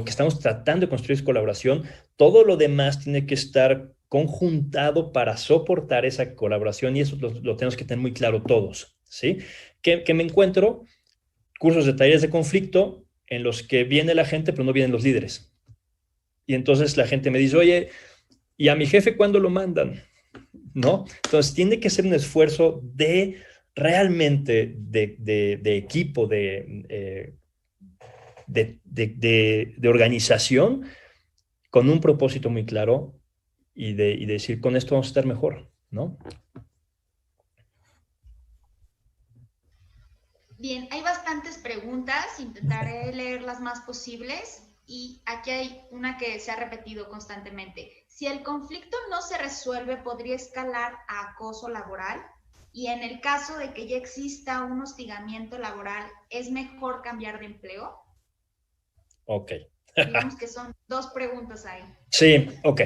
que estamos tratando de construir es colaboración, todo lo demás tiene que estar conjuntado para soportar esa colaboración y eso lo tenemos que tener muy claro todos, ¿sí? Que me encuentro cursos de talleres de conflicto en los que viene la gente, pero no vienen los líderes. Y entonces la gente me dice, oye, ¿y a mi jefe cuándo lo mandan? ¿No? Entonces tiene que ser un esfuerzo de realmente de equipo, de organización, con un propósito muy claro y decir, con esto vamos a estar mejor, ¿no? Bien, hay bastantes preguntas, intentaré leer las más posibles y aquí hay una que se ha repetido constantemente. Si el conflicto no se resuelve, ¿podría escalar a acoso laboral? Y en el caso de que ya exista un hostigamiento laboral, ¿es mejor cambiar de empleo? Ok. Digamos que son dos preguntas ahí. Sí, ok.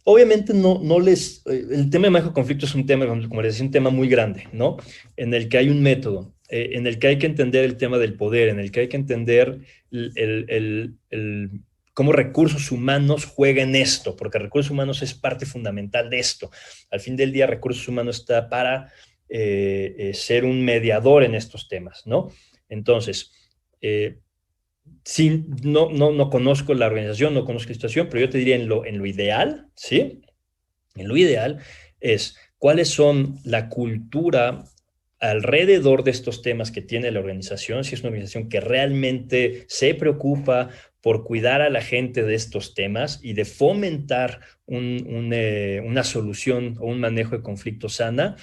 Obviamente el tema de manejo de conflicto es un tema, como les decía, un tema muy grande, ¿no? En el que hay un método, en el que hay que entender el tema del poder, en el que hay que entender cómo recursos humanos juegan esto, porque recursos humanos es parte fundamental de esto. Al fin del día, recursos humanos está para ser un mediador en estos temas, ¿no? Entonces, sí, no conozco la organización, no conozco la situación, pero yo te diría en lo ideal, ¿sí? En lo ideal es cuáles son la cultura alrededor de estos temas que tiene la organización, si es una organización que realmente se preocupa por cuidar a la gente de estos temas y de fomentar una solución o un manejo de conflicto sana,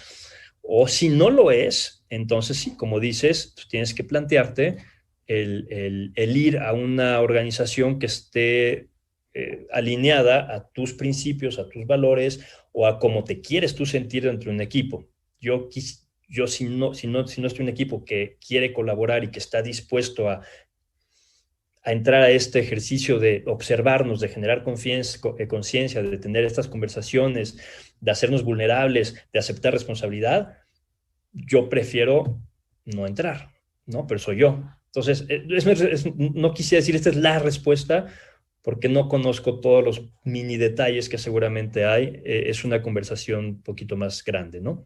o si no lo es, entonces sí, como dices, tú tienes que plantearte el ir a una organización que esté alineada a tus principios, a tus valores o a cómo te quieres tú sentir dentro de un equipo. Yo si no estoy en un equipo que quiere colaborar y que está dispuesto a entrar a este ejercicio de observarnos, de generar conciencia, de tener estas conversaciones, de hacernos vulnerables, de aceptar responsabilidad, yo prefiero no entrar, ¿no? Pero soy yo. Entonces, no quisiera decir esta es la respuesta, porque no conozco todos los mini detalles que seguramente hay. Es una conversación un poquito más grande, ¿no?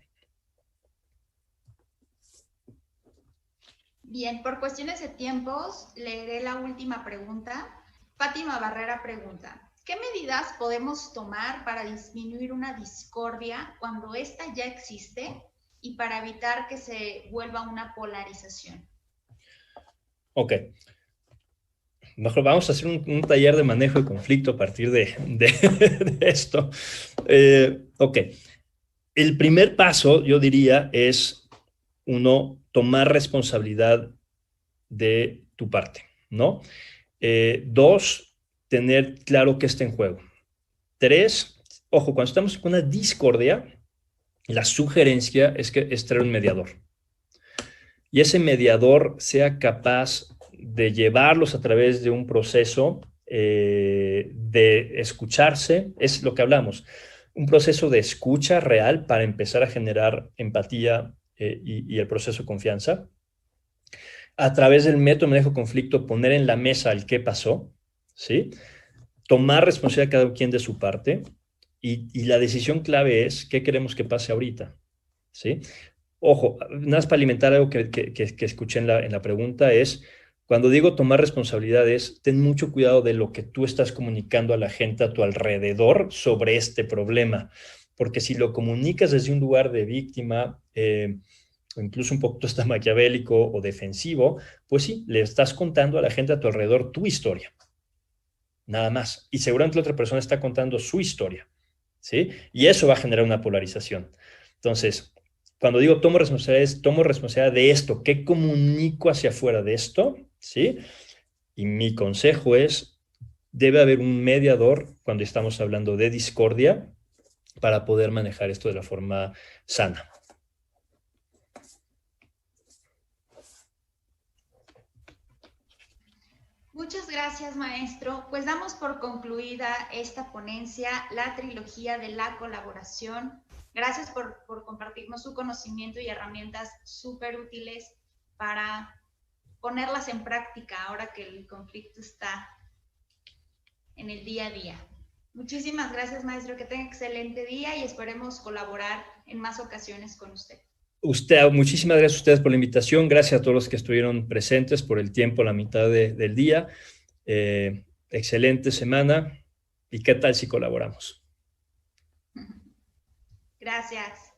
Bien, por cuestiones de tiempos, leeré la última pregunta. Fátima Barrera pregunta, ¿qué medidas podemos tomar para disminuir una discordia cuando ésta ya existe y para evitar que se vuelva una polarización? Ok. Mejor vamos a hacer un taller de manejo de conflicto a partir de esto. Ok. El primer paso, yo diría, es uno, tomar responsabilidad de tu parte, ¿no? Dos, tener claro qué está en juego. Tres, ojo, cuando estamos con una discordia, la sugerencia es traer un mediador. Y ese mediador sea capaz de llevarlos a través de un proceso de escucharse, es lo que hablamos, un proceso de escucha real para empezar a generar empatía y el proceso de confianza. A través del método de manejo de conflicto, poner en la mesa el qué pasó, ¿sí? Tomar responsabilidad cada quien de su parte y la decisión clave es qué queremos que pase ahorita, ¿sí? Ojo, nada más para alimentar algo que escuché en la pregunta es, Cuando digo tomar responsabilidades, ten mucho cuidado de lo que tú estás comunicando a la gente a tu alrededor sobre este problema, porque si lo comunicas desde un lugar de víctima, o incluso un poquito hasta maquiavélico o defensivo, pues sí, le estás contando a la gente a tu alrededor tu historia, nada más. Y seguramente la otra persona está contando su historia, ¿sí? Y eso va a generar una polarización. Entonces, cuando digo tomo responsabilidad de esto, ¿qué comunico hacia afuera de esto? ¿Sí? Y mi consejo es, debe haber un mediador cuando estamos hablando de discordia para poder manejar esto de la forma sana. Muchas gracias, maestro. Pues damos por concluida esta ponencia, la trilogía de la colaboración. Gracias por compartirnos su conocimiento y herramientas súper útiles para ponerlas en práctica ahora que el conflicto está en el día a día. Muchísimas gracias, maestro. Que tenga excelente día y esperemos colaborar en más ocasiones con usted. Muchísimas gracias a ustedes por la invitación. Gracias a todos los que estuvieron presentes por el tiempo, la mitad del día. Excelente semana. ¿Y qué tal si colaboramos? Gracias.